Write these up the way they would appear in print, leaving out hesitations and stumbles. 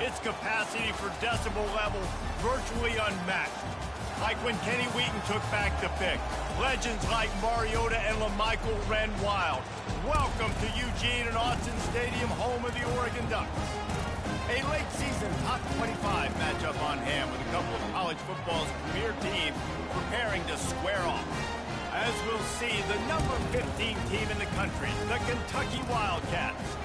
its capacity for decibel level virtually unmatched. Like when Kenny Wheaton took back the pick. Legends like Mariota and LaMichael ran wild. Welcome to Eugene and Autzen Stadium, home of the Oregon Ducks. A late season top 25 matchup on hand with a couple of college football's premier teams preparing to square off. As we'll see, the number 15 team in the country, the Kentucky Wildcats,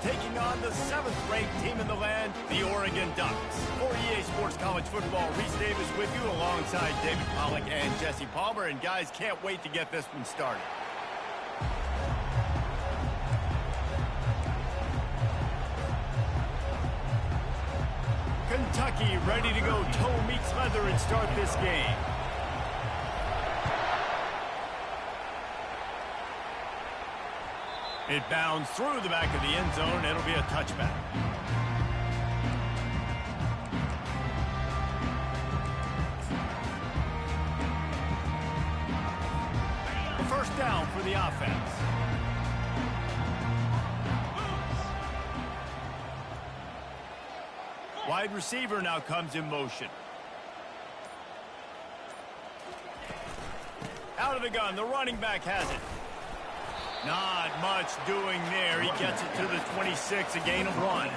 taking on the 7th-ranked team in the land, the Oregon Ducks. For EA Sports College Football, Reese Davis with you alongside David Pollack and Jesse Palmer. And guys, can't wait to get this one started. Kentucky ready to go toe meets leather and start this game. It bounds through the back of the end zone. It'll be a touchback. A first down for the offense. Wide receiver now comes in motion. Out of the gun, the running back has it. Not much doing there. He gets it to the 26, a gain of 1.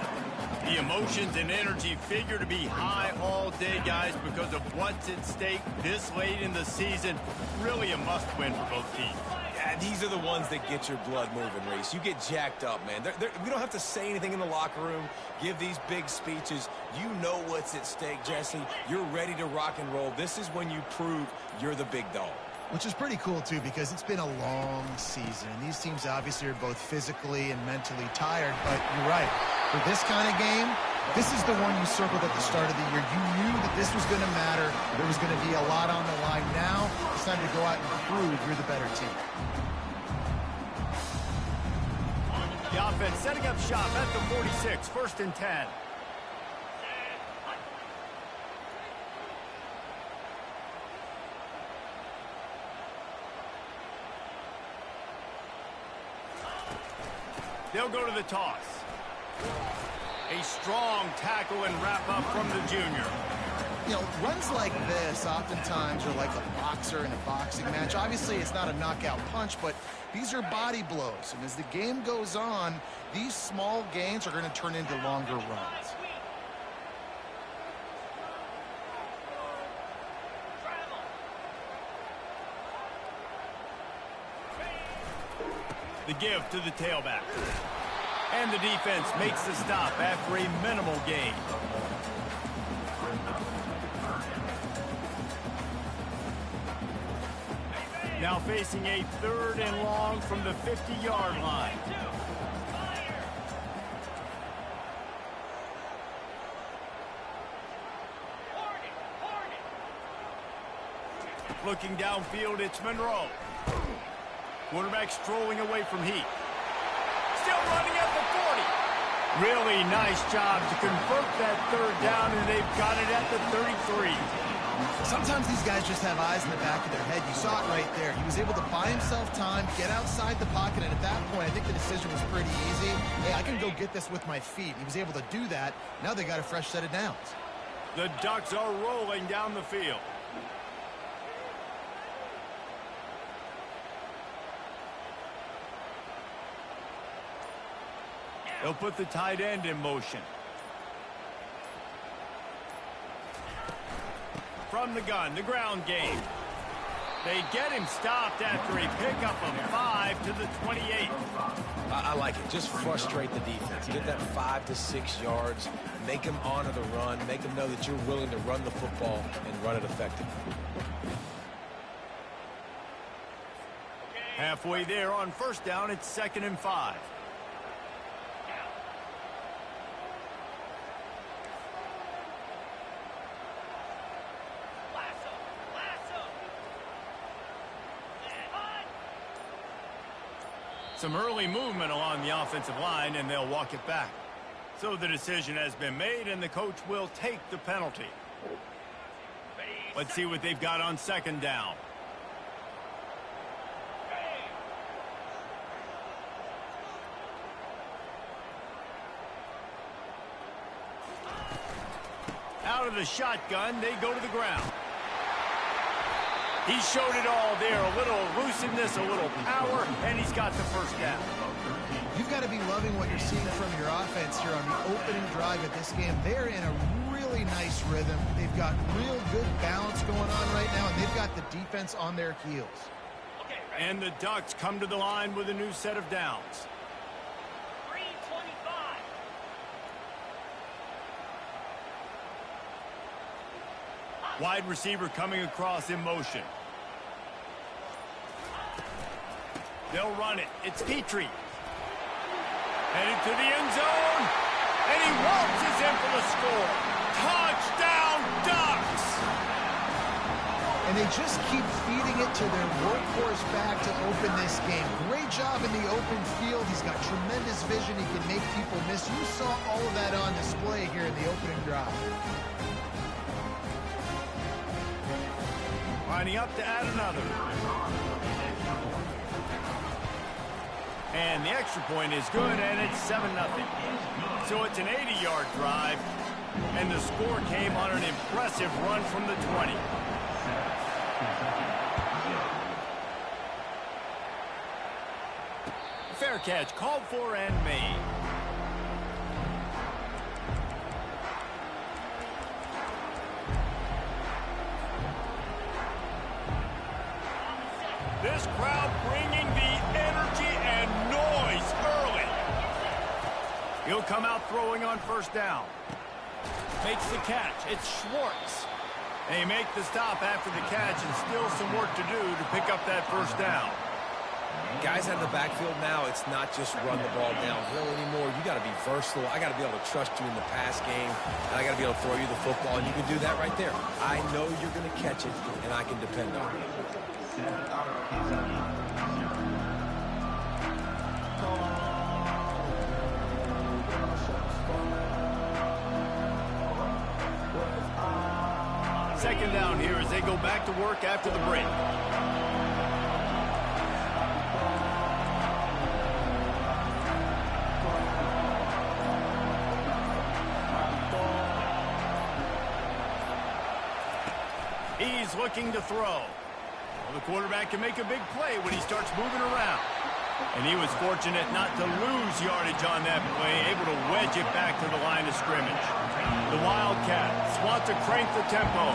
The emotions and energy figure to be high all day, guys, because of what's at stake this late in the season. Really a must-win for both teams. Yeah, these are the ones that get your blood moving, Reese. You get jacked up, man. We don't have to say anything in the locker room, give these big speeches. You know what's at stake, Jesse. You're ready to rock and roll. This is when you prove you're the big dog. Which is pretty cool, too, because it's been a long season. And these teams obviously are both physically and mentally tired. But you're right. For this kind of game, this is the one you circled at the start of the year. You knew that this was going to matter. There was going to be a lot on the line. Now it's time to go out and prove you're the better team. The offense setting up shop at the 46, 1st and 10. They'll go to the toss. A strong tackle and wrap up from the junior. You know, runs like this oftentimes are like a boxer in a boxing match. Obviously, it's not a knockout punch, but these are body blows. And as the game goes on, these small gains are going to turn into longer runs. The give to the tailback. And the defense makes the stop after a minimal gain. Now facing a 3rd and long from the 50-yard line. Looking downfield, it's Monroe. Quarterback strolling away from Heat. Still running at the 40. Really nice job to convert that 3rd down, and they've got it at the 33. Sometimes these guys just have eyes in the back of their head. You saw it right there. He was able to buy himself time, get outside the pocket, and at that point, I think the decision was pretty easy. Hey, I can go get this with my feet. He was able to do that. Now they got a fresh set of downs. The Ducks are rolling down the field. They'll put the tight end in motion. From the gun, the ground game. They get him stopped after a pickup of 5 to the 28. I like it. Just frustrate the defense. Get that 5 to 6 yards. Make them honor the run. Make them know that you're willing to run the football and run it effectively. Halfway there on 1st down, it's 2nd and 5. Some early movement along the offensive line, and they'll walk it back. So the decision has been made, and the coach will take the penalty. Let's see what they've got on 2nd down. Out of the shotgun, they go to the ground. He showed it all there. A little elusiveness, a little power, and he's got the first down. You've got to be loving what you're seeing from your offense here on the opening drive of this game. They're in a really nice rhythm. They've got real good balance going on right now, and they've got the defense on their heels. And the Ducks come to the line with a new set of downs. 3:25. Wide receiver coming across in motion. They'll run it. It's Petrie. Headed to the end zone. And he waltzes in for the score. Touchdown, Ducks! And they just keep feeding it to their workhorse back to open this game. Great job in the open field. He's got tremendous vision. He can make people miss. You saw all of that on display here in the opening drive. Lining up to add another. And the extra point is good, and it's 7-0. So it's an 80-yard drive, and the score came on an impressive run from the 20. Fair catch called for and made. This crowd bringing the energy and noise early. He'll come out throwing on first down. Makes the catch. It's Schwartz. They make the stop after the catch, and still some work to do to pick up that first down. Guys out of the backfield now, it's not just run the ball downhill anymore. You got to be versatile. I got to be able to trust you in the pass game, and I got to be able to throw you the football, and you can do that right there. I know you're going to catch it, and I can depend on it. Second down here as they go back to work after the break. He's looking to throw. Well, the quarterback can make a big play when he starts moving around. And he was fortunate not to lose yardage on that play, able to wedge it back to the line of scrimmage. The Wildcats want to crank the tempo.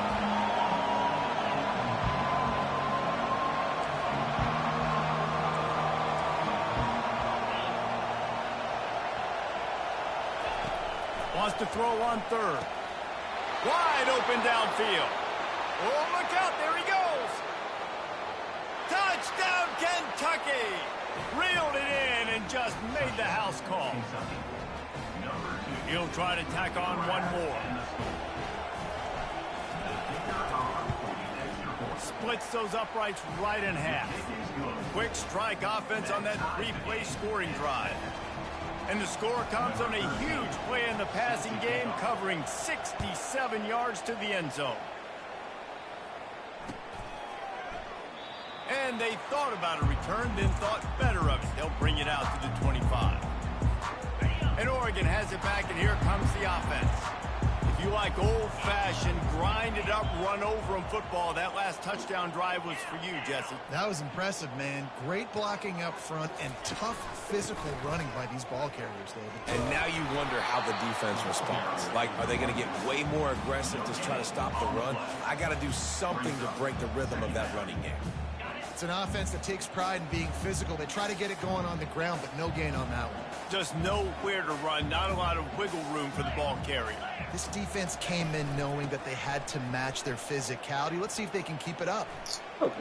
Wants to throw on third. Wide open downfield. Oh, look out, there he goes. Touchdown, Kentucky. Reeled it in and just made the house call. He'll try to tack on one more. Splits those uprights right in half. Quick strike offense on that three-play scoring drive. And the score comes on a huge play in the passing game, covering 67 yards to the end zone. And they thought about a return, then thought better of it. They'll bring it out to the 25. And Oregon has it back, and here comes the offense. If you like old-fashioned, grind-it-up, run-over-'em football, that last touchdown drive was for you, Jesse. That was impressive, man. Great blocking up front and tough physical running by these ball carriers, David. And now you wonder how the defense responds. Like, are they going to get way more aggressive to try to stop the run? I got to do something to break the rhythm of that running game. It's an offense that takes pride in being physical. They try to get it going on the ground, but no gain on that one. Just nowhere to run, not a lot of wiggle room for the ball carrier. This defense came in knowing that they had to match their physicality. Let's see if they can keep it up. At the 35,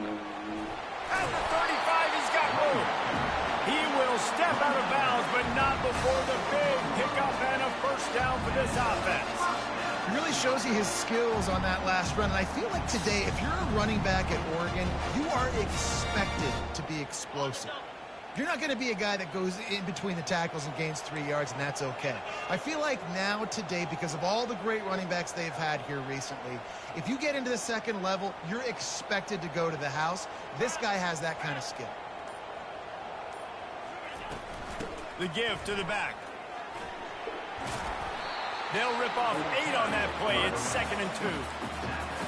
he's got room. He will step out of bounds, but not before the big pickup and a first down for this offense. It really shows you his skills on that last run. And I feel like today, if you're a running back at Oregon, you are expected to be explosive. You're not going to be a guy that goes in between the tackles and gains 3 yards, and that's okay. I feel like now, today, because of all the great running backs they've had here recently, if you get into the second level, you're expected to go to the house. This guy has that kind of skill. The give to the back. They'll rip off 8 on that play. It's 2nd and 2.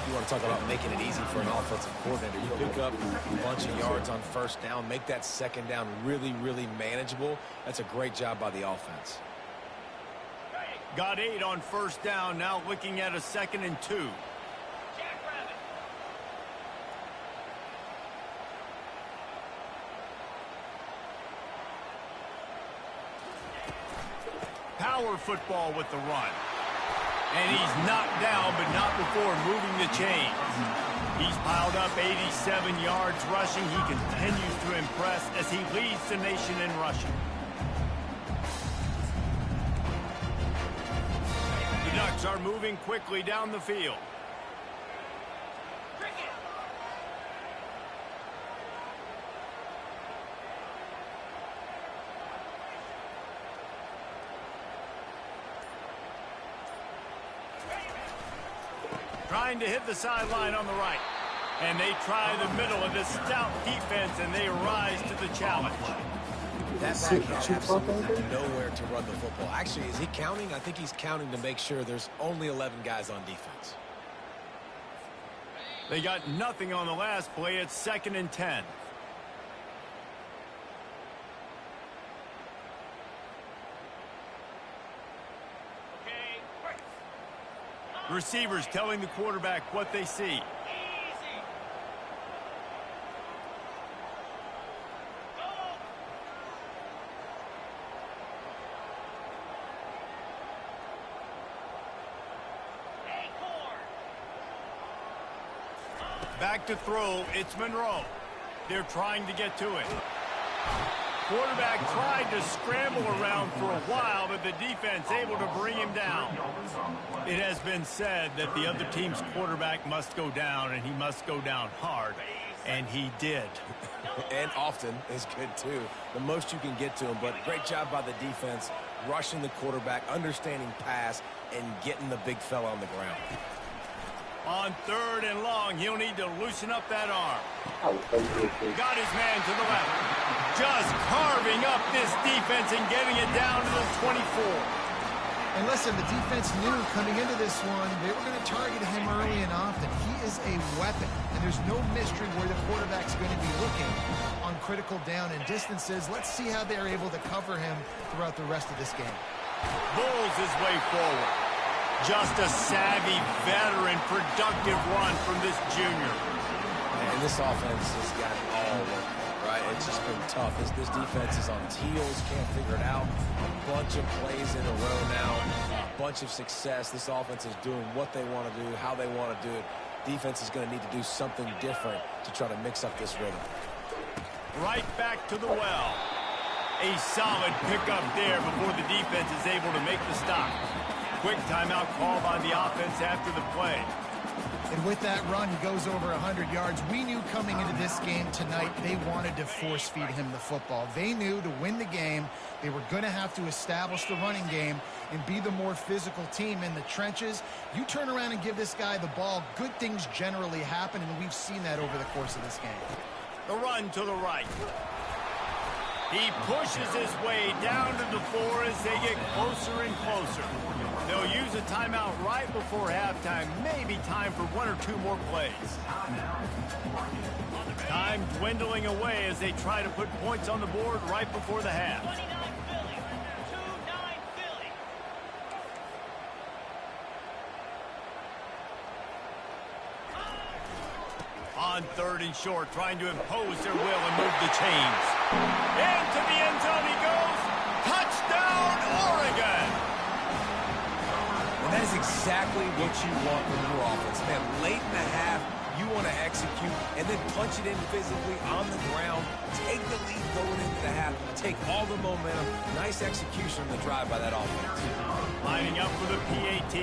You want to talk about making it easy for an offensive coordinator. You pick up a bunch of yards on first down, make that second down really, really manageable. That's a great job by the offense. Got 8 on first down. Now looking at a 2nd and 2. Power football with the run. And he's knocked down, but not before moving the chains. He's piled up 87 yards rushing. He continues to impress as he leads the nation in rushing. The Ducks are moving quickly down the field. Trying to hit the sideline on the right. And they try the middle of this stout defense, and they rise to the challenge. That back has absolutely nowhere to run the football. Actually, is he counting? I think he's counting to make sure there's only 11 guys on defense. They got nothing on the last play. It's 2nd and 10. Receivers telling the quarterback what they see. Back to throw. It's Monroe. They're trying to get to it. Quarterback tried to scramble around for a while, but the defense able to bring him down. It has been said that the other team's quarterback must go down, and he must go down hard, and he did. And often is good, too. The most you can get to him, but great job by the defense, rushing the quarterback, understanding pass, and getting the big fella on the ground. On 3rd and long, he'll need to loosen up that arm. Got his man to the left. Just carving up this defense and getting it down to the 24. And listen, the defense knew coming into this one, they were going to target him early and often. He is a weapon, and there's no mystery where the quarterback's going to be looking on critical down and distances. Let's see how they're able to cover him throughout the rest of this game. Bulls his way forward. Just a savvy, veteran, productive run from this junior. And this offense has got it all working, right? It's just been tough. This defense is on heels, can't figure it out. A bunch of plays in a row now, a bunch of success. This offense is doing what they want to do, how they want to do it. Defense is going to need to do something different to try to mix up this rhythm. Right back to the well. A solid pickup there before the defense is able to make the stop. Quick timeout called on the offense after the play. And with that run, he goes over 100 yards. We knew coming into this game tonight, they wanted to force feed him the football. They knew to win the game, they were going to have to establish the running game and be the more physical team in the trenches. You turn around and give this guy the ball, good things generally happen, and we've seen that over the course of this game. The run to the right. He pushes his way down to the 4 as they get closer and closer. They'll use a timeout right before halftime. Maybe time for 1 or 2 more plays. Time dwindling away as they try to put points on the board right before the half. 29 Philly. 2-9 Philly. On 3rd and short, trying to impose their will and move the chains. Into the end zone he goes. Touchdown, Oregon! And that is exactly what you want from your offense, man. Late in the half, you want to execute and then punch it in physically on the ground. Take the lead going into the half. Take all the momentum. Nice execution on the drive by that offense. Lining up for the PAT.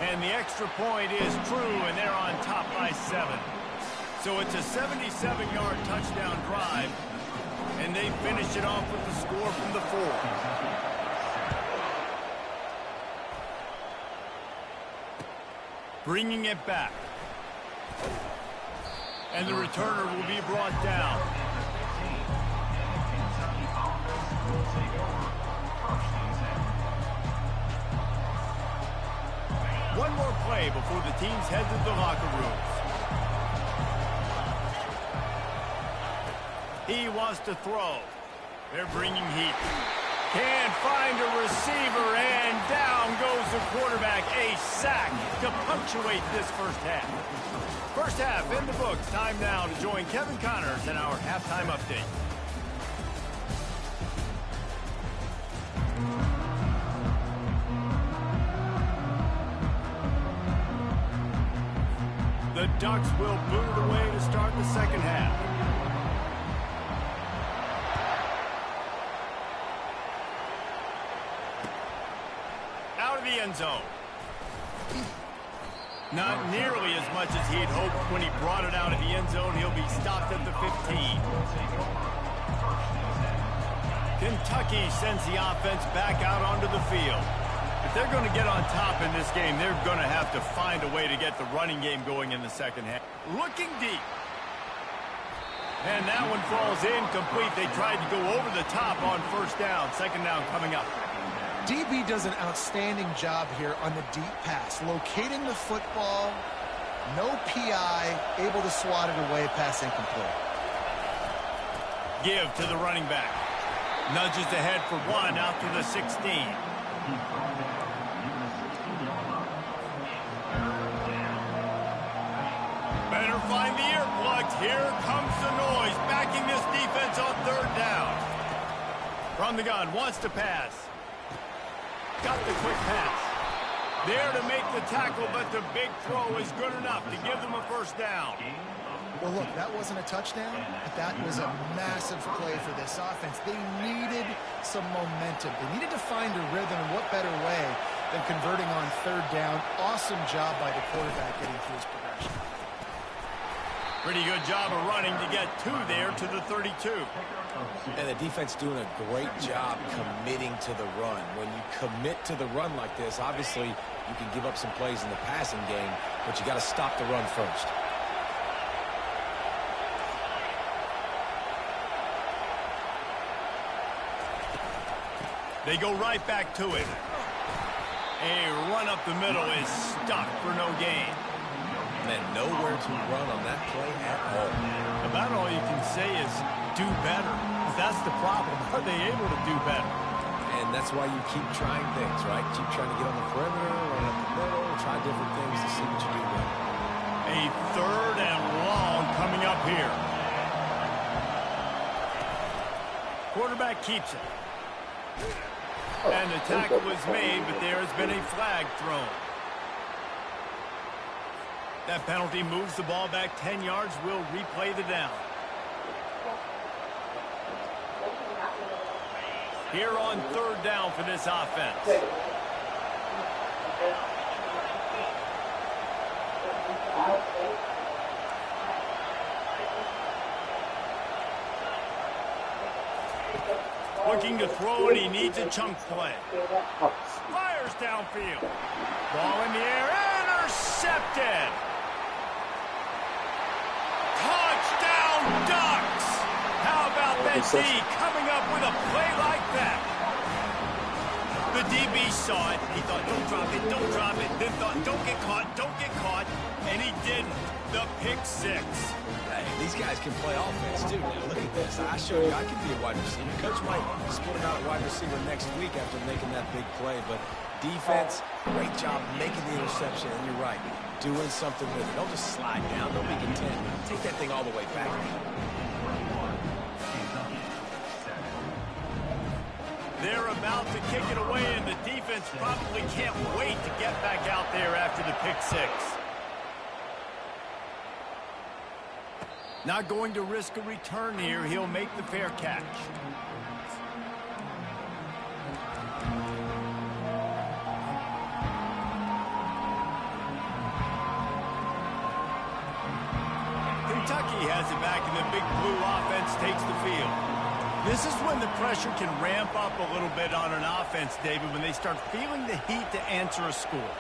And the extra point is true, and they're on top by 7. So it's a 77-yard touchdown drive, and they finish it off with the score from the 4. Bringing it back. And the returner will be brought down. more play before the teams head to the locker rooms. He wants to throw. They're bringing heat. Can't find a receiver, and down goes the quarterback. A sack to punctuate this first half. First half in the books. Time now to join Kevin Connors in our halftime update. The Ducks will boot it away to start the second half. Out of the end zone. Not nearly as much as he'd hoped when he brought it out of the end zone. He'll be stopped at the 15. Kentucky sends the offense back out onto the field. If they're going to get on top in this game, they're going to have to find a way to get the running game going in the second half. Looking deep. And that one falls incomplete. They tried to go over the top on first down. Second down coming up. DB does an outstanding job here on the deep pass, locating the football, no PI, able to swat it away, pass incomplete. Give to the running back. Nudges ahead for one out to the 16. Better find the earplugs. Here comes the noise, backing this defense on third down. From the gun, wants to pass. Got the quick pass. There to make the tackle, but the big throw is good enough to give them a first down. Well, look, that wasn't a touchdown, but that was a massive play for this offense. They needed some momentum. They needed to find a rhythm, and what better way than converting on third down. Awesome job by the quarterback getting through his progression. Pretty good job of running to get two there to the 32. And the defense doing a great job committing to the run. When you commit to the run like this, obviously you can give up some plays in the passing game, but you got to stop the run first. They go right back to it. A run up the middle is stuck for no gain. And nowhere to run on that play at all. About all you can say is do better. That's the problem. Are they able to do better? And that's why you keep trying things, right? Keep trying to get on the perimeter, run up the middle, try different things to see what you do well. A third and long coming up here. Quarterback keeps it. And the tackle was made, but there has been a flag thrown. That penalty moves the ball back 10 yards. We'll replay the down. Here on third down for this offense. Looking to throw, and he needs a chunk play. Fires downfield. Ball in the air, intercepted. Touchdown, Ducks! How about that D coming up with a play like that? The DB saw it. He thought, don't drop it, don't drop it. Then thought, don't get caught, and he didn't. The pick six. Hey, these guys can play offense, too. Now, look at this. I showed you I can be a wide receiver. Coach might split him out at wide receiver next week after making that big play, but defense, great job making the interception, and you're right, doing something with it. Don't just slide down. Don't be content. Take that thing all the way back. They're about to kick it away, and the defense probably can't wait to get back out there after the pick six. Not going to risk a return here. He'll make the fair catch. Kentucky has it back, and the big blue offense takes the field. This is when the pressure can ramp up a little bit on an offense, David, when they start feeling the heat to answer a score.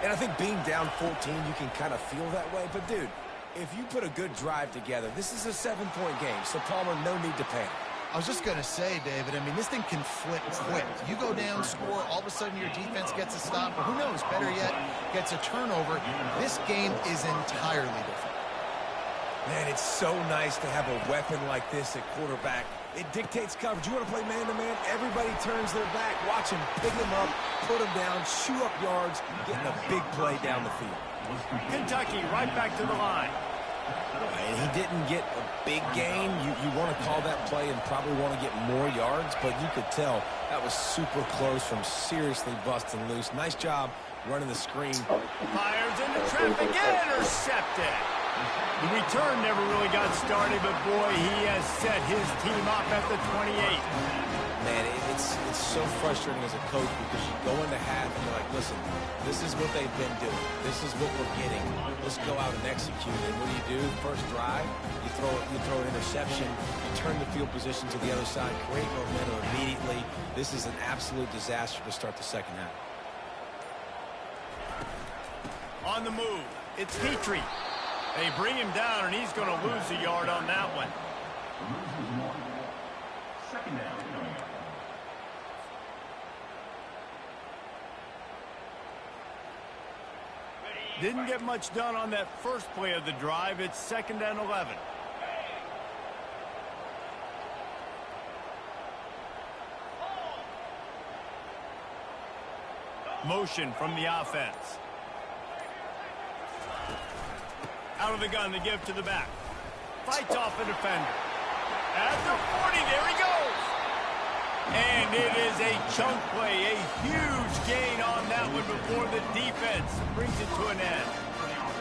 And I think being down 14, you can kind of feel that way. But, dude, if you put a good drive together, this is a 7-point game, so Palmer, no need to panic. I was just going to say, David, I mean, this thing can flip quick. You go down, score, all of a sudden your defense gets a stop, or who knows, better yet, gets a turnover. This game is entirely different. Man, it's so nice to have a weapon like this at quarterback. It dictates coverage. You want to play man-to-man? Everybody turns their back. Watch him pick him up, put him down, chew up yards, getting a big play down the field. Kentucky right back to the line. And he didn't get a big gain. You want to call that play and probably want to get more yards, but you could tell that was super close from seriously busting loose. Nice job running the screen. Fires into traffic, intercepted. The return never really got started, but boy, he has set his team up at the 28. Man, it's so frustrating as a coach because you go into half and you're like, listen, this is what they've been doing. This is what we're getting. Let's go out and execute. And what do? First drive, you throw an interception, you turn the field position to the other side, create momentum immediately. This is an absolute disaster to start the second half. On the move, it's Petrie. They bring him down, and he's going to lose a yard on that one. Second down. Didn't get much done on that first play of the drive. It's 2nd and 11. Motion from the offense. Out of the gun, the give to the back. Fights off a defender. At the 40, there he goes. And it is a chunk play, a huge gain on that one before the defense brings it to an end.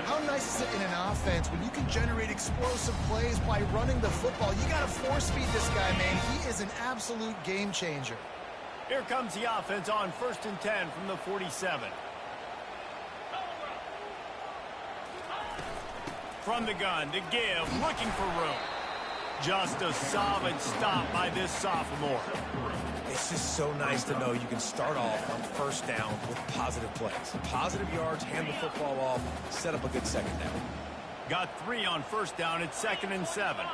How nice is it in an offense when you can generate explosive plays by running the football? You got to force feed this guy, man. He is an absolute game changer. Here comes the offense on 1st and 10 from the 47. From the gun to give, looking for room. Just a solid stop by this sophomore. It's just so nice to know you can start off on first down with positive plays. Positive yards, hand the football off, set up a good second down. Got 3 on first down. It's 2nd and 7.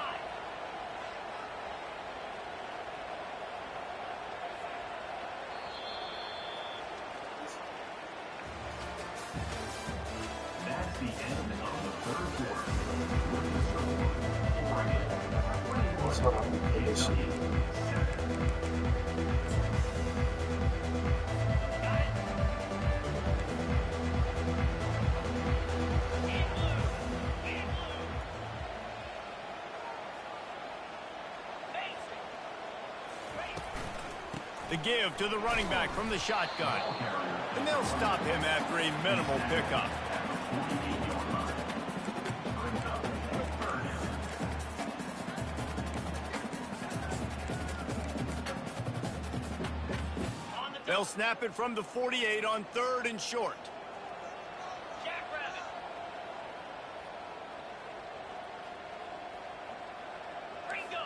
That's the end of the third quarter. The give to the running back from the shotgun. And they'll stop him after a minimal pickup. They'll snap it from the 48 on 3rd and short. Jackrabbit. Ringo.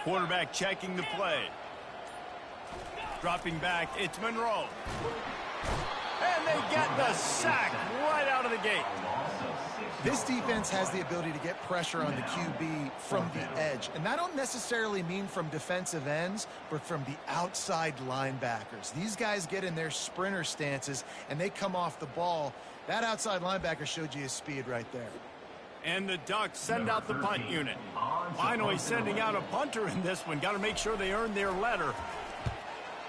Quarterback checking the play. Dropping back, it's Monroe. And they get the sack right out of the gate. This defense has the ability to get pressure on the QB from the edge. And I don't necessarily mean from defensive ends, but from the outside linebackers. These guys get in their sprinter stances, and they come off the ball. That outside linebacker showed you his speed right there. And the Ducks send out the punt unit. Finally sending out a punter in this one. Got to make sure they earn their letter.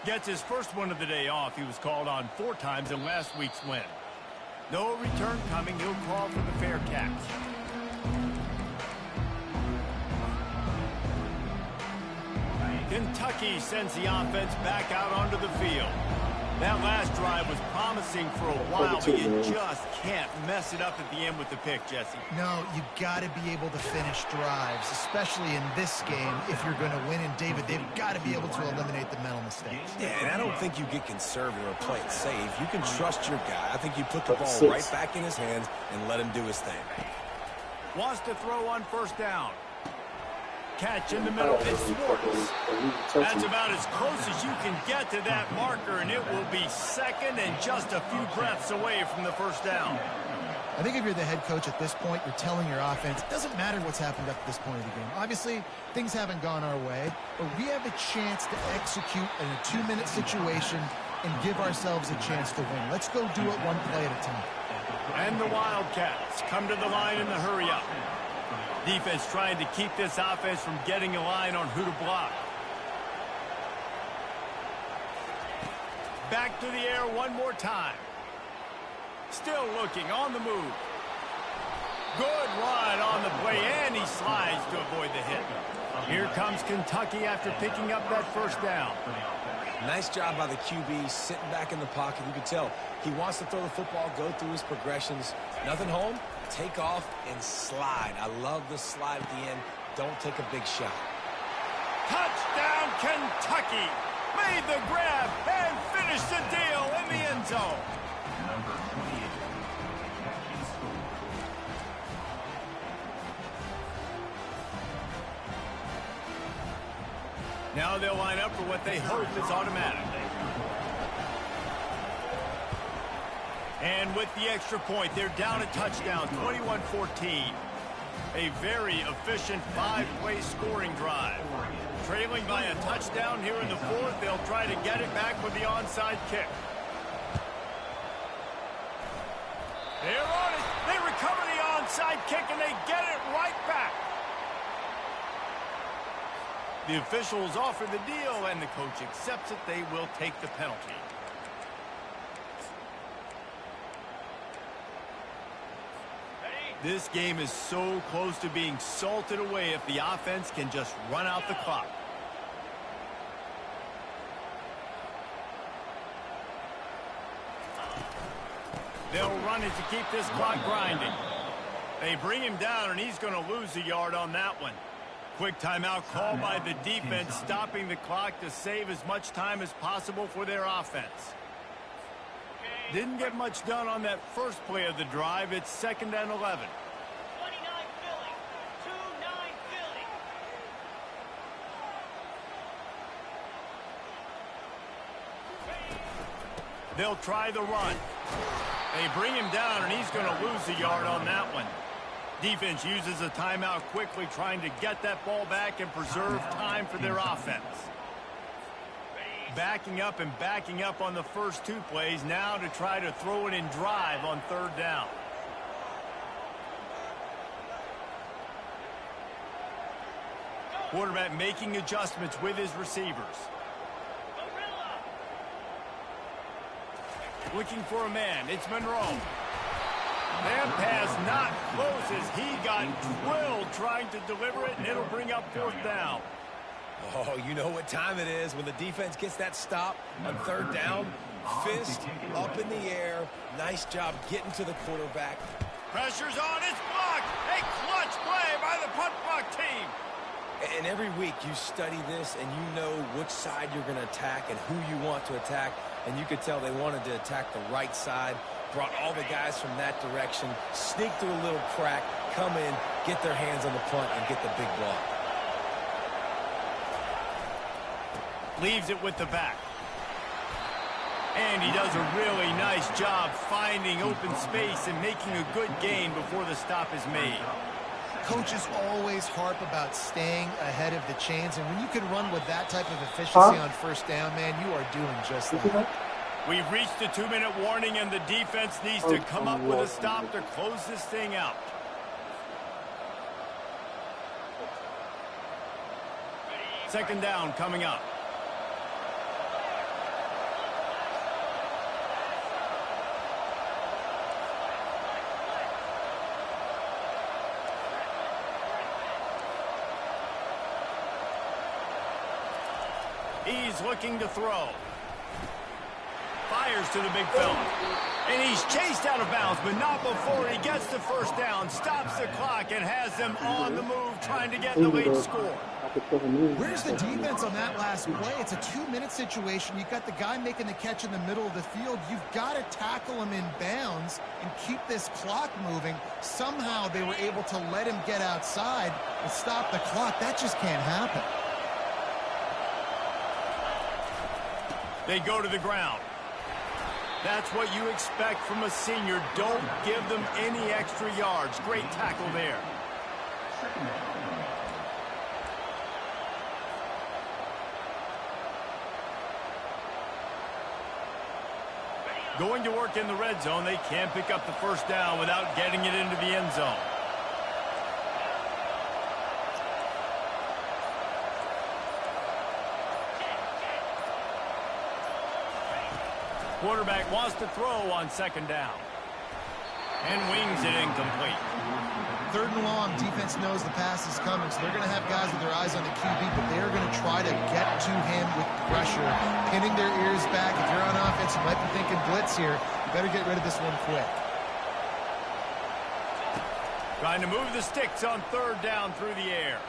Gets his first one of the day off. He was called on 4 times in last week's win. No return coming. He'll call for the fair catch. Kentucky sends the offense back out onto the field. That last drive was promising for a while, but you just can't mess it up at the end with the pick, Jesse. No, you got to be able to finish drives, especially in this game. If you're going to win, and David, they've got to be able to eliminate the mental mistakes. Yeah, and I don't think you get conservative or play it safe. You can trust your guy. I think you put the ball right back in his hands and let him do his thing. Wants to throw on first down. Catch in the middle. It's Schwartz. That's about as close as you can get to that marker, and it will be second and just a few breaths away from the first down. I think if you're the head coach at this point, you're telling your offense, it doesn't matter what's happened up to this point of the game. Obviously, things haven't gone our way, but we have a chance to execute in a 2-minute situation and give ourselves a chance to win. Let's go do it one play at a time. And the Wildcats come to the line in the hurry-up. Defense trying to keep this offense from getting a line on who to block. Back to the air one more time. Still looking on the move. Good run on the play, and he slides to avoid the hit. Here comes Kentucky after picking up that first down. Nice job by the QB, sitting back in the pocket. You can tell he wants to throw the football, go through his progressions. Nothing home, take off and slide. I love the slide at the end. Don't take a big shot. Touchdown, Kentucky! Made the grab and finished the deal in the end zone. Number 28. Kentucky scored. Now they'll line up for what they hope is automatic. And with the extra point, they're down a touchdown, 21-14. A very efficient 5-play scoring drive. Trailing by a touchdown here in the fourth, they'll try to get it back with the onside kick. They're on it. They recover the onside kick, and they get it right back. The officials offer the deal, and the coach accepts it. They will take the penalty. This game is so close to being salted away if the offense can just run out the clock. They'll run it to keep this clock grinding. They bring him down, and he's going to lose a yard on that one. Quick timeout call by the defense, stopping the clock to save as much time as possible for their offense. Didn't get much done on that first play of the drive. It's 2nd and 11. 29 Philly. 2-9 Philly. They'll try the run. They bring him down, and he's going to lose a yard on that one. Defense uses a timeout quickly, trying to get that ball back and preserve time for their offense. Backing up and backing up on the first 2 plays, now to try to throw it in drive on 3rd down. Quarterback making adjustments with his receivers. Looking for a man. It's Monroe. That pass not close as he got drilled trying to deliver it, and it'll bring up 4th down. Oh, you know what time it is when the defense gets that stop on 3rd down. Fist up in the air. Nice job getting to the quarterback. Pressure's on. It's blocked. A clutch play by the punt block team. And every week you study this and you know which side you're going to attack and who you want to attack. And you could tell they wanted to attack the right side. Brought all the guys from that direction, sneak through a little crack, come in, get their hands on the punt, and get the big block. Leaves it with the back. And he does a really nice job finding open space and making a good gain before the stop is made. Coaches always harp about staying ahead of the chains, and when you can run with that type of efficiency on 1st down, man, you are doing just that. We've reached the 2-minute warning, and the defense needs to come up with a stop to close this thing out. Second down coming up. He's looking to throw. Fires to the big fella. And he's chased out of bounds, but not before he gets the 1st down, stops the clock, and has them on the move trying to get the lead score. Where's the defense on that last play? It's a 2-minute situation. You've got the guy making the catch in the middle of the field. You've got to tackle him in bounds and keep this clock moving. Somehow they were able to let him get outside and stop the clock. That just can't happen. They go to the ground. That's what you expect from a senior. Don't give them any extra yards. Great tackle there. Going to work in the red zone. They can't pick up the first down without getting it into the end zone. Quarterback wants to throw on second down. And wings it incomplete. Third and long, defense knows the pass is coming, so they're going to have guys with their eyes on the QB, but they're going to try to get to him with pressure, pinning their ears back. If you're on offense, you might be thinking blitz here. You better get rid of this one quick. Trying to move the sticks on third down through the air.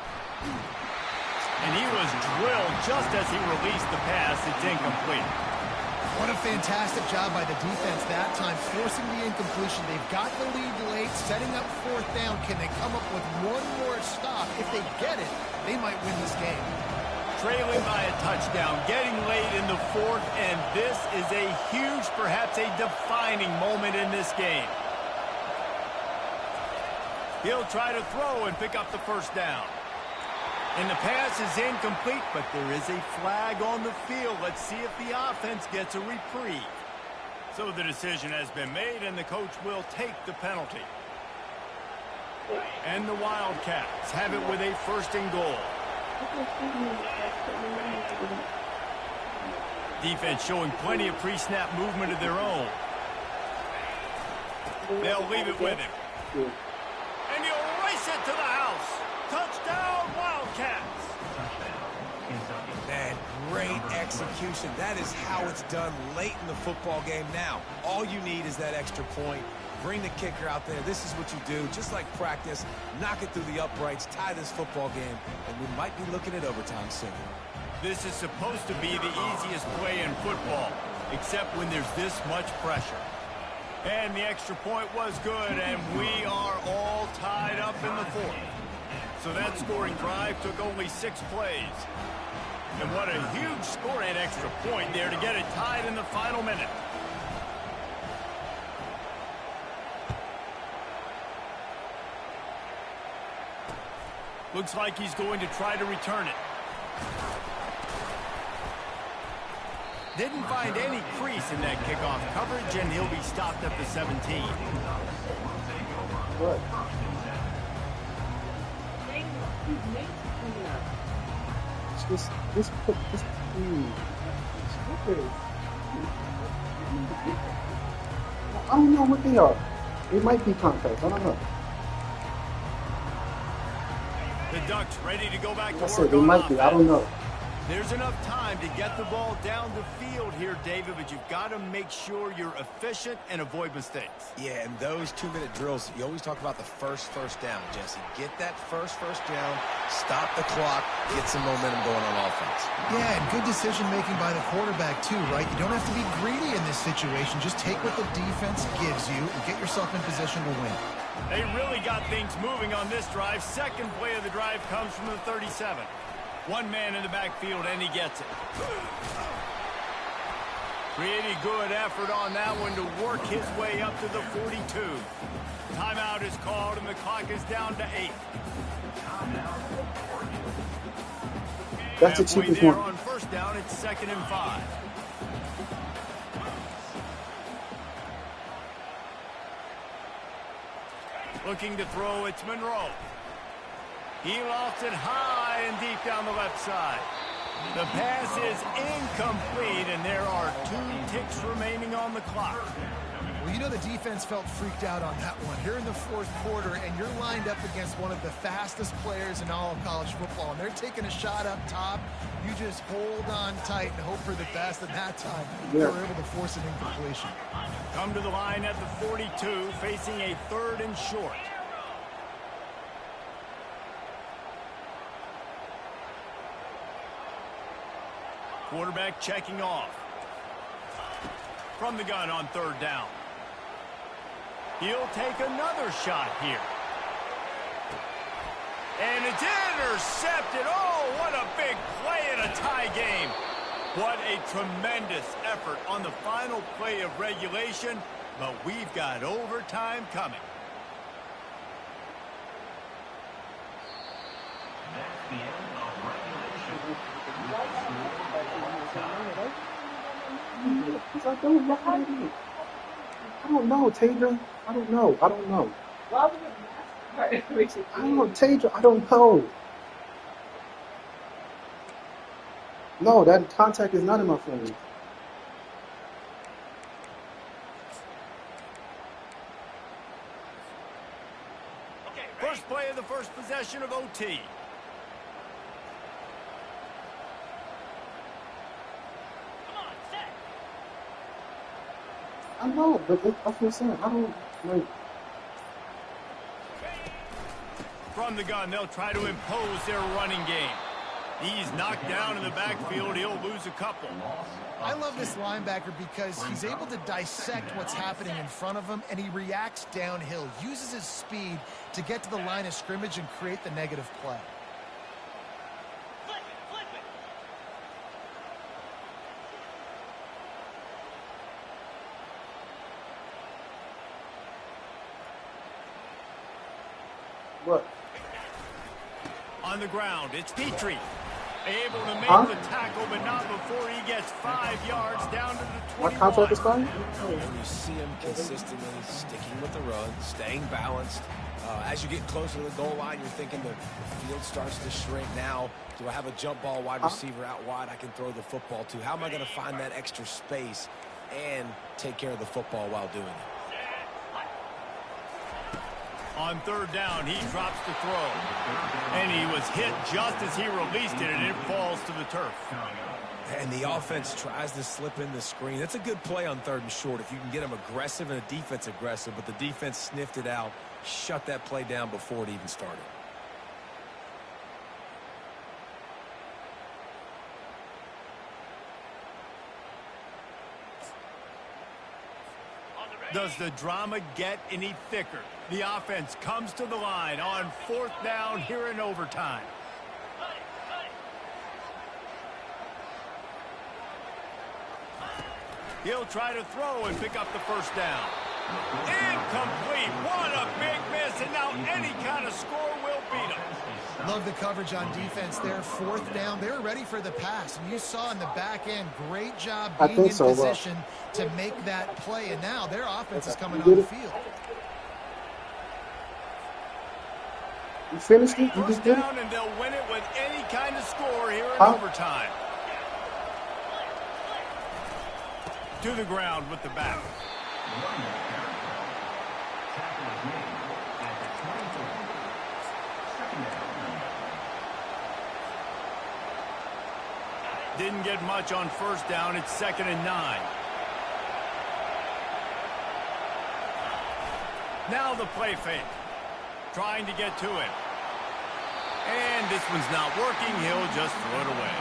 And he was drilled just as he released the pass. It's incomplete. What a fantastic job by the defense that time, forcing the incompletion. They've got the lead late, setting up fourth down. Can they come up with one more stop? If they get it, they might win this game. Trailing by a touchdown, getting late in the fourth, and this is a huge, perhaps a defining moment in this game. He'll try to throw and pick up the first down. And the pass is incomplete, but there is a flag on the field. Let's see if the offense gets a reprieve. So the decision has been made, and the coach will take the penalty. And the Wildcats have it with a first and goal. Defense showing plenty of pre-snap movement of their own. They'll leave it with him. And he'll race it to the house. Touchdown, Wildcats! Man, great execution. That is how it's done late in the football game now. All you need is that extra point. Bring the kicker out there. This is what you do. Just like practice, knock it through the uprights, tie this football game, and we might be looking at overtime soon. This is supposed to be the easiest play in football, except when there's this much pressure. And the extra point was good, and we are all tied up in the fourth. So that scoring drive took only 6 plays. And what a huge score and extra point there to get it tied in the final minute. Looks like he's going to try to return it. Didn't find any crease in that kickoff coverage, and he'll be stopped at the 17. Good. This I don't know what they are. It might be contact. I don't know. The Ducks ready to go back to I work said they on might be. I don't know. There's enough time to get the ball down the field here, David, but you've got to make sure you're efficient and avoid mistakes. Yeah, and those 2-minute drills, you always talk about the first down, Jesse. Get that first down, stop the clock, get some momentum going on offense. Yeah, and good decision-making by the quarterback, too, right? You don't have to be greedy in this situation. Just take what the defense gives you and get yourself in position to win. They really got things moving on this drive. Second play of the drive comes from the 37. One man in the backfield, and he gets it. Pretty good effort on that one to work his way up to the 42. Timeout is called, and the clock is down to 8. That's the Halfway cheapest there one. on first down, it's 2nd and 5. Looking to throw, it's Monroe. He lofts it high and deep down the left side. The pass is incomplete, and there are 2 ticks remaining on the clock. Well, you know the defense felt freaked out on that one. Here in the fourth quarter, and you're lined up against one of the fastest players in all of college football, and they're taking a shot up top. You just hold on tight and hope for the best, and that time they were able to force an incompletion. Come to the line at the 42, facing a 3rd and short. Quarterback checking off. From the gun on 3rd down. He'll take another shot here. And it's intercepted. Oh, what a big play in a tie game. What a tremendous effort on the final play of regulation, but we've got overtime coming. That's the end of regulation. I don't know, Taylor. I don't know. I don't know. Taylor. I don't know. No, that contact is not in my phone. First play of the first possession of OT. Come on, set. I know, but that's what I'm saying. I don't like. From the gun, they'll try to impose their running game. He's knocked down in the backfield. He'll lose a couple. I love this linebacker because he's able to dissect what's happening in front of him, and he reacts downhill, uses his speed to get to the line of scrimmage and create the negative play. Flip it, flip it. What? On the ground, it's Petrie. Able to make the tackle, but not before he gets 5 yards down to the 21. My contract is fine? And you see him consistently sticking with the run, staying balanced. As you get closer to the goal line, you're thinking the field starts to shrink. Now, do I have a jump ball wide receiver out wide I can throw the football to? How am I going to find that extra space and take care of the football while doing it? On third down, he drops the throw. And he was hit just as he released it, and it falls to the turf. And the offense tries to slip in the screen. That's a good play on third and short if you can get them aggressive and a defense aggressive, but the defense sniffed it out, shut that play down before it even started. Does the drama get any thicker? The offense comes to the line on fourth down here in overtime. He'll try to throw and pick up the first down. Incomplete. What a big miss, and now any kind of score will beat him. Love the coverage on defense there. Fourth down, they were ready for the pass. And you saw in the back end, great job being in position to make that play. And now their offense is coming on the field. You finished it? You First just did it? down, and they'll win it with any kind of score here in overtime. To the ground with the back. Didn't get much on first down. It's 2nd and 9. Now the play fake. Trying to get to it. And this one's not working. He'll just throw it away.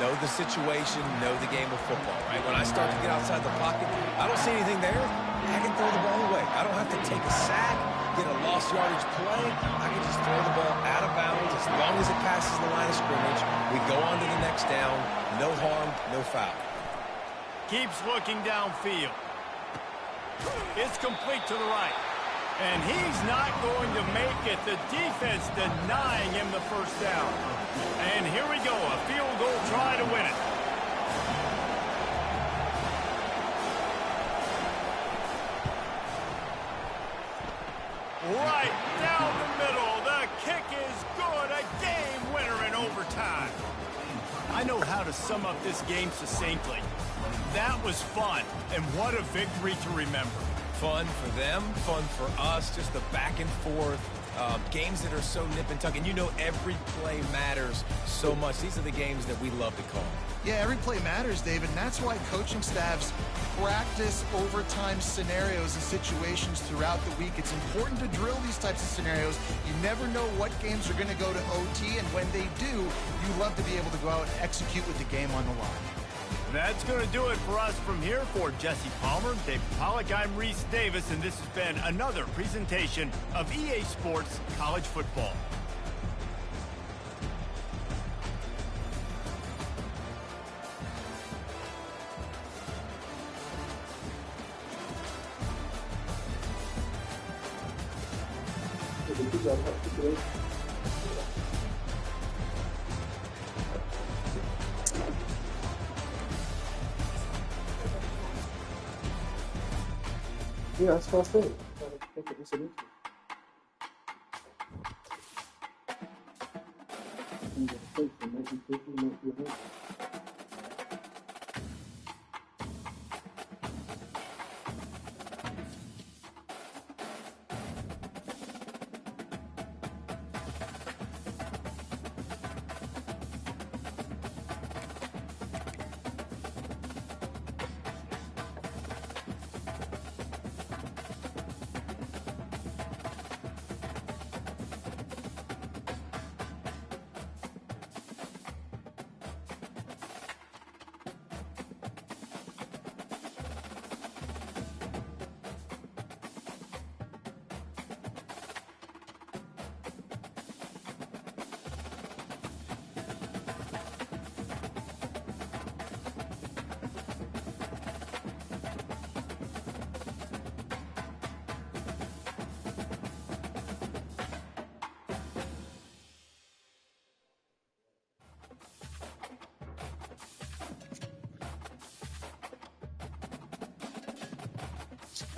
Know the situation, know the game of football, right? When I start to get outside the pocket, I don't see anything there. I can throw the ball away. I don't have to take a sack, get a lost yardage play. I can just throw the ball out of bounds as long as it passes the line of scrimmage. We go on to the next down. No harm, no foul. Keeps looking downfield. It's complete to the right. And he's not going to make it. The defense denying him the first down. And here we go, a field goal try to win it. Right down the middle. The kick is good. A game winner in overtime. I know how to sum up this game succinctly. That was fun, and what a victory to remember. Fun for them, fun for us, just the back and forth. Games that are so nip and tuck, and you know every play matters so much. These are the games that we love to call. Yeah, every play matters, David, and that's why coaching staffs practice overtime scenarios and situations throughout the week. It's important to drill these types of scenarios. You never know what games are going to go to OT, and when they do, you love to be able to go out and execute with the game on the line. That's going to do it for us from here. For Jesse Palmer, David Pollack, I'm Reese Davis, and this has been another presentation of EA Sports College Football. Yeah, that's what I said. Gotta take it incidentally. I'm gonna take it. Might be 50, might be 100.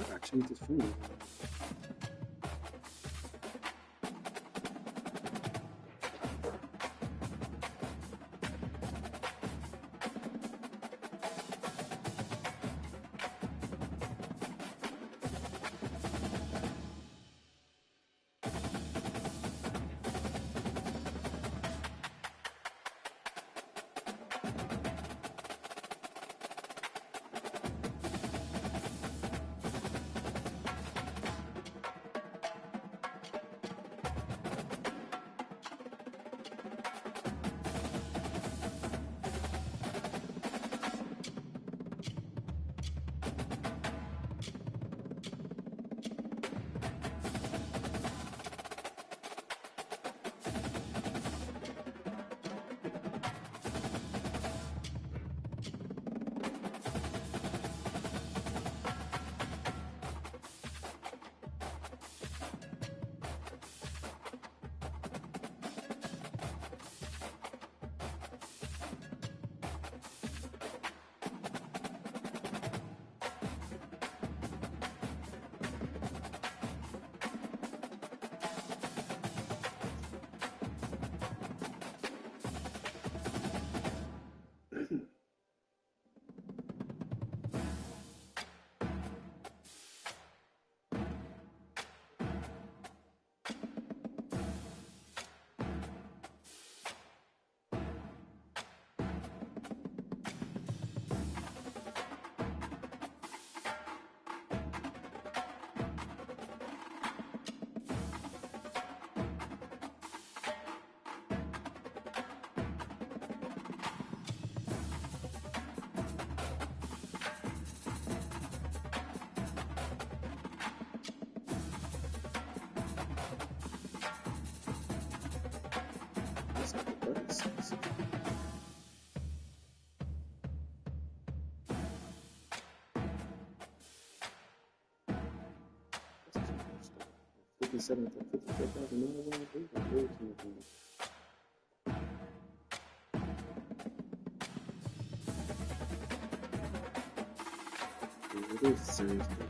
I gotta change this phone. $57,000, it is the same thing.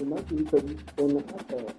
It might be because he's on the iPad.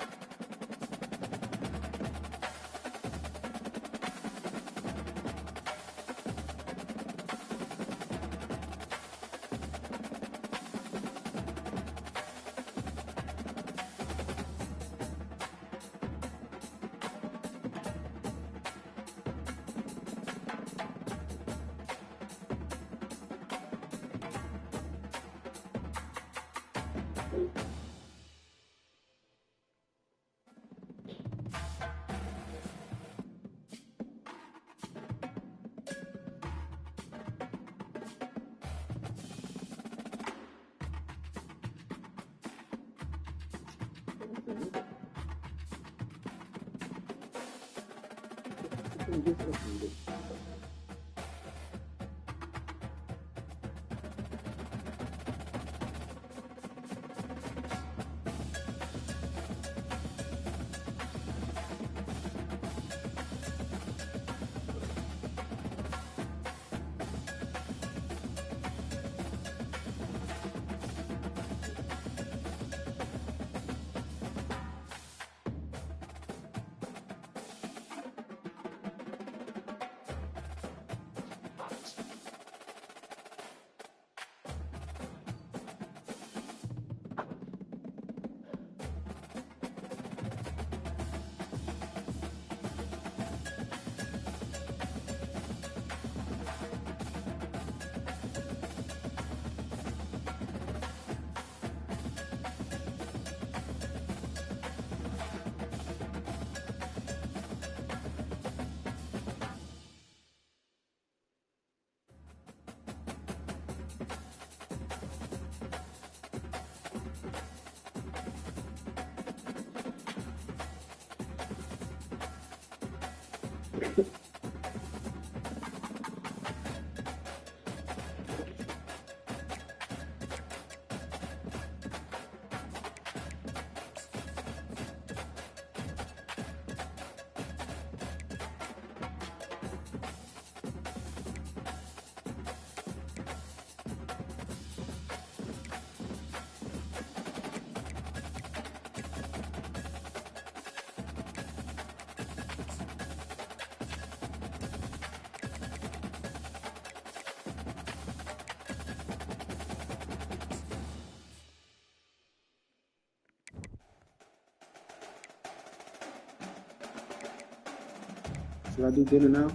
Should I do dinner now?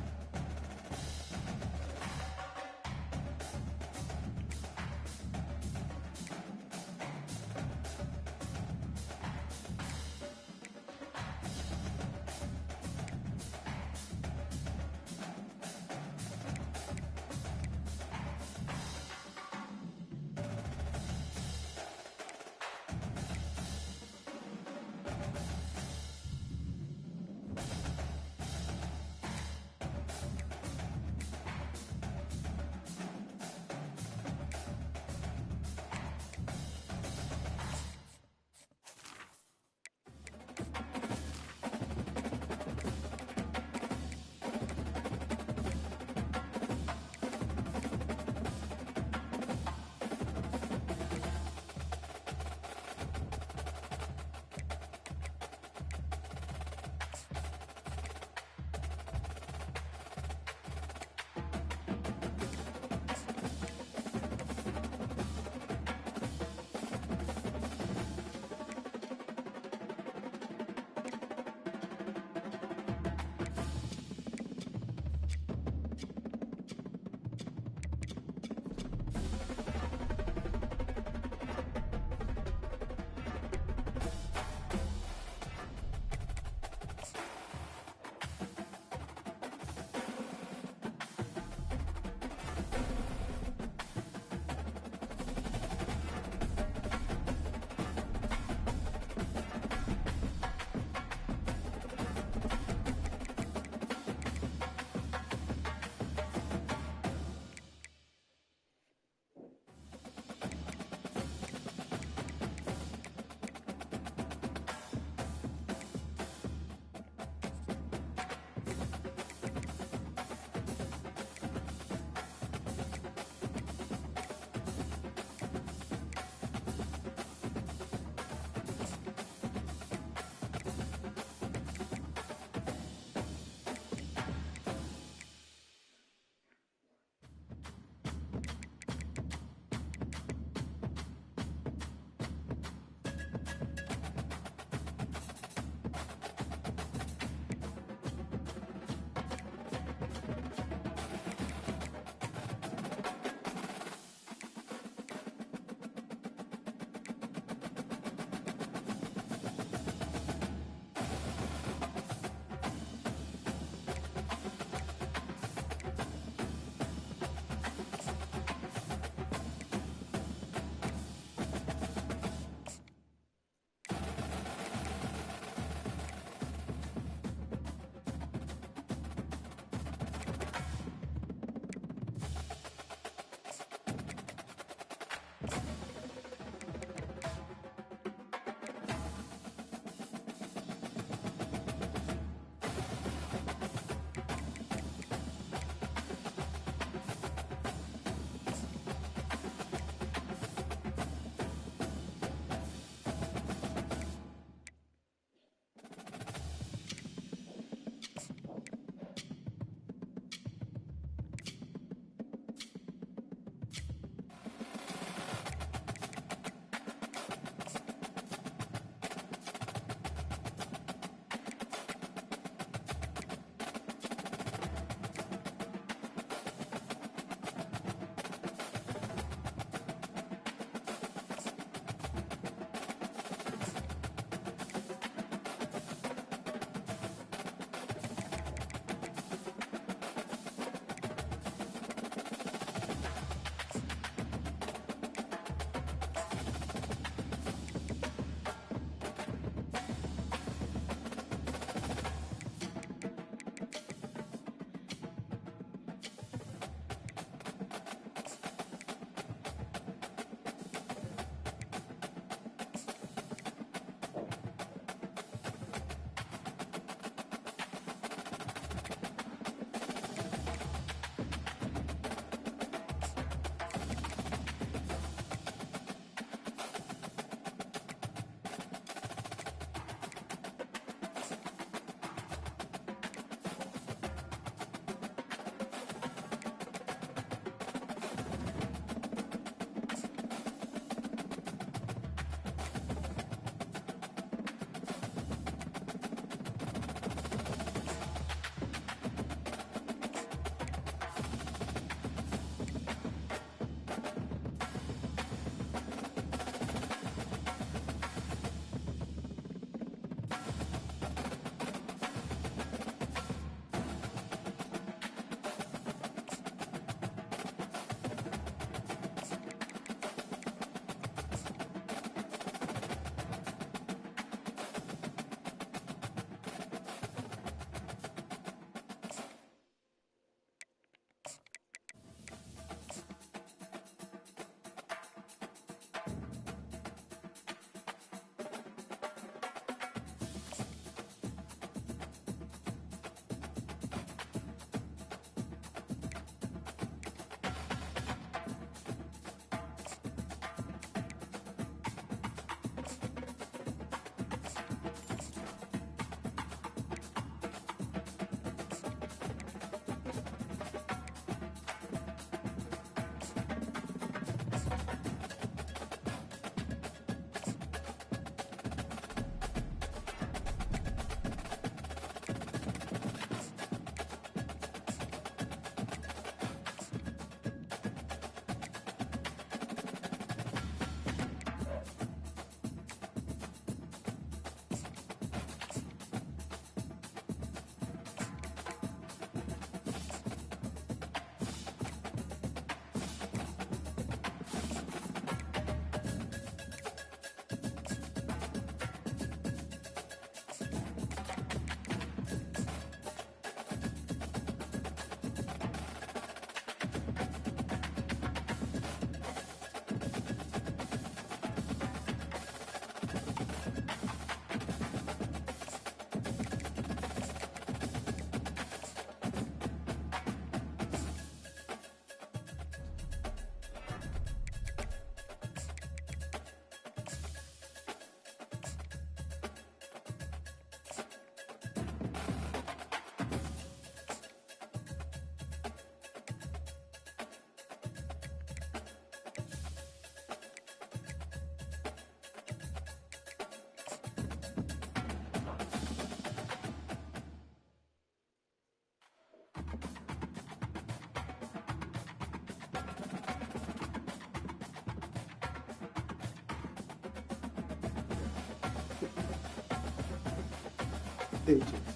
Pages.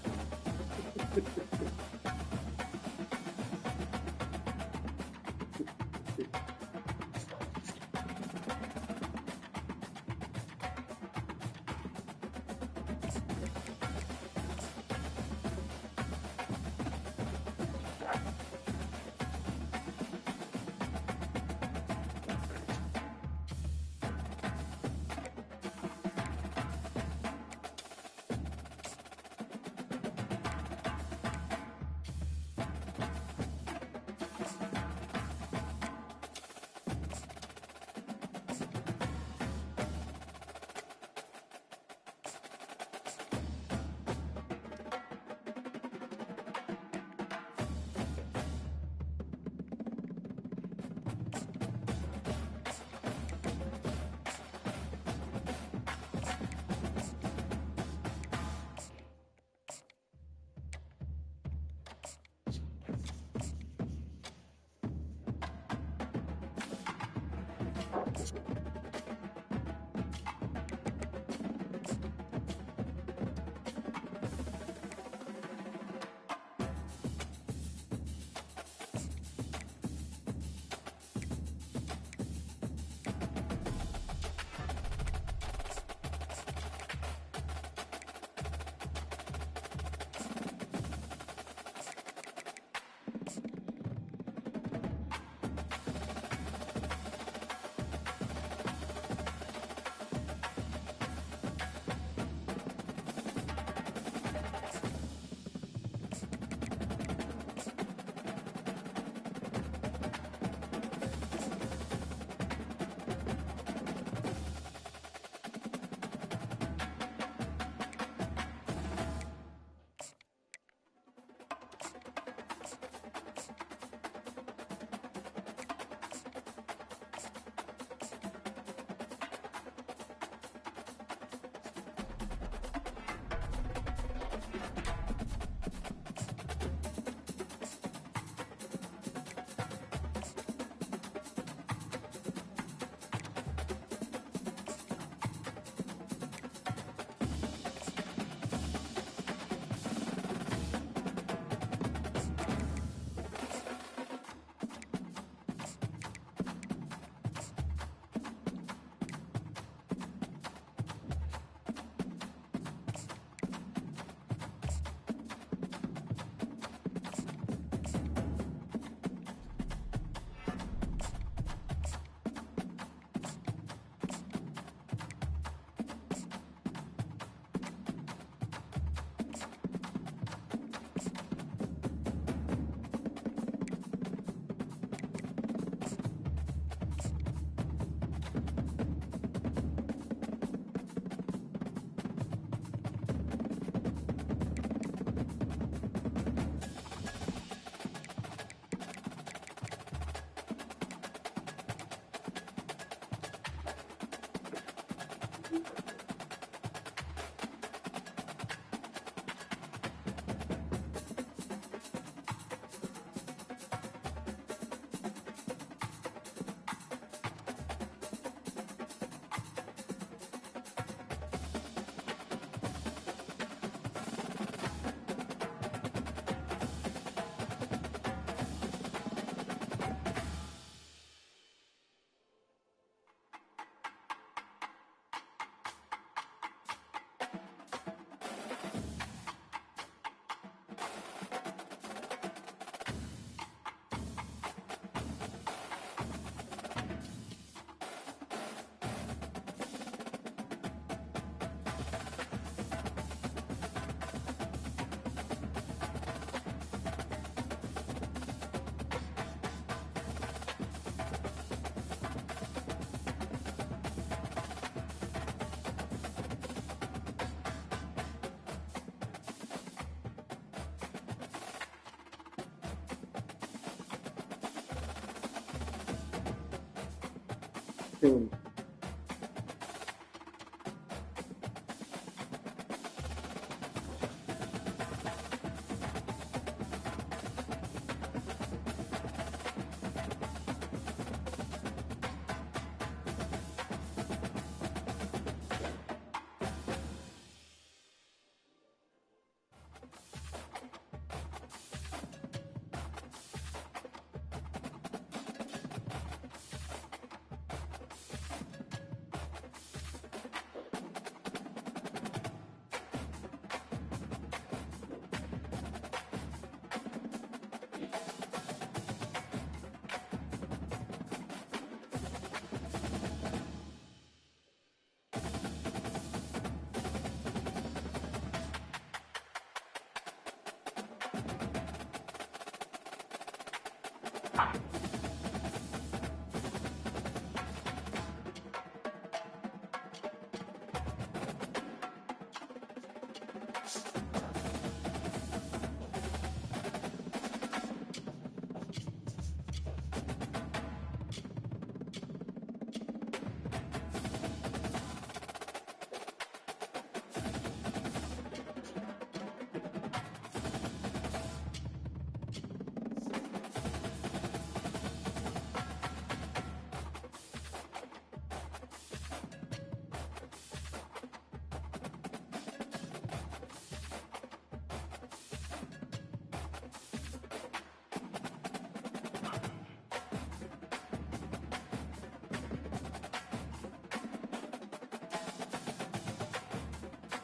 thing.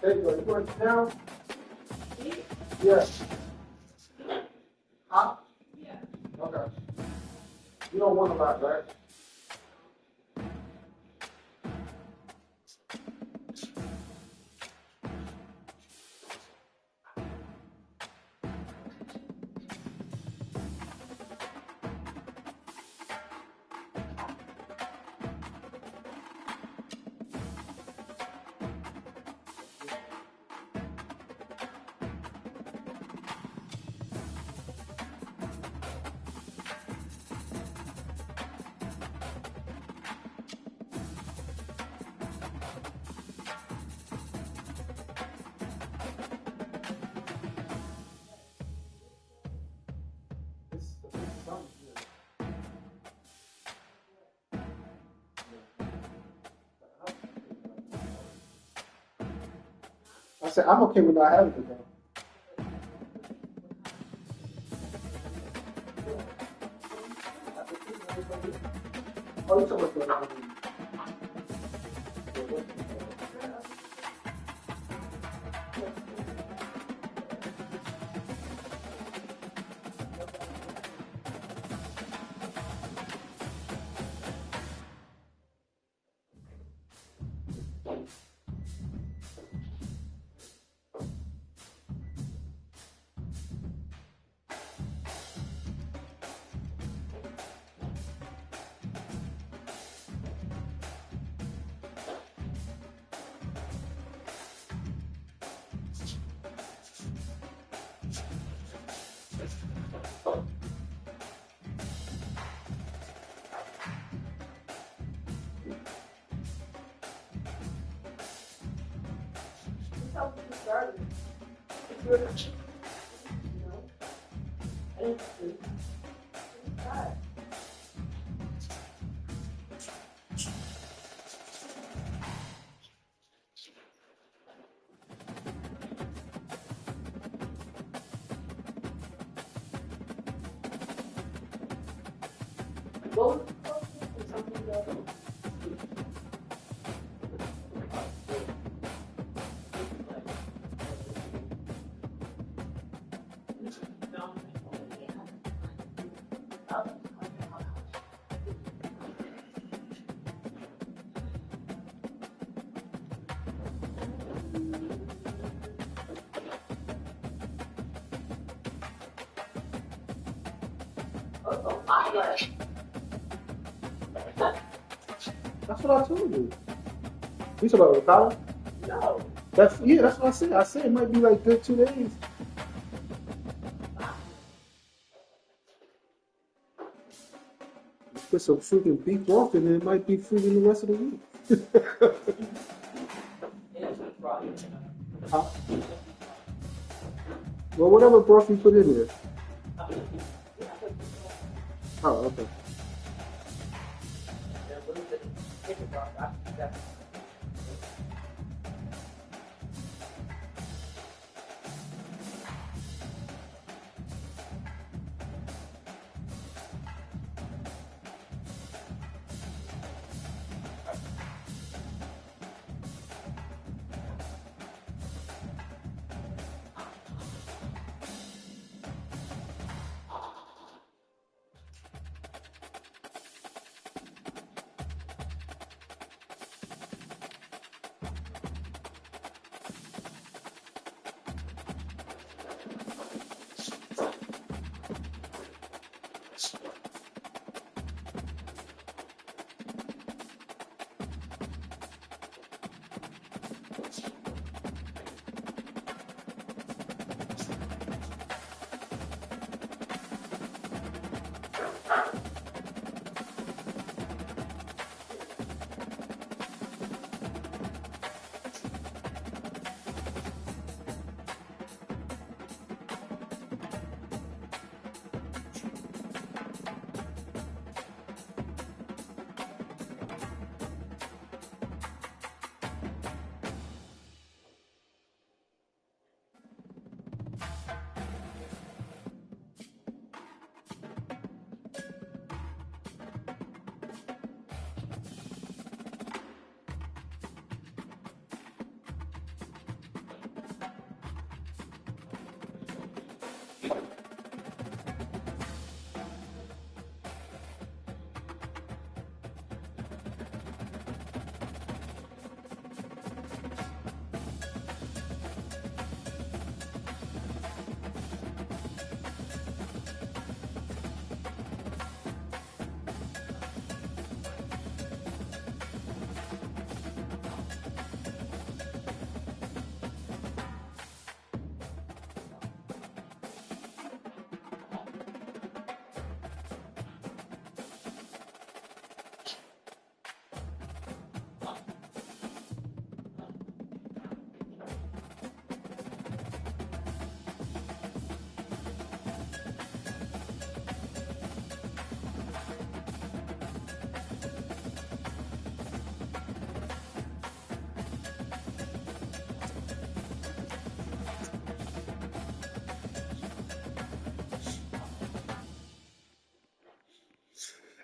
There you go. You want it down? Yeah. Huh? Yeah. Okay. You don't want a lot, right? I said, I'm okay with not having it though. Oh, you talking about the That's what I told you. You talking about Ricardo? No. That's what I said. I said it might be like good 2 days. Put some freaking beef off and it might be freaking the rest of the week. Huh? Well, whatever broth you put in there. Oh, okay.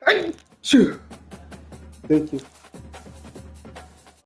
Hey, shoo. Thank you.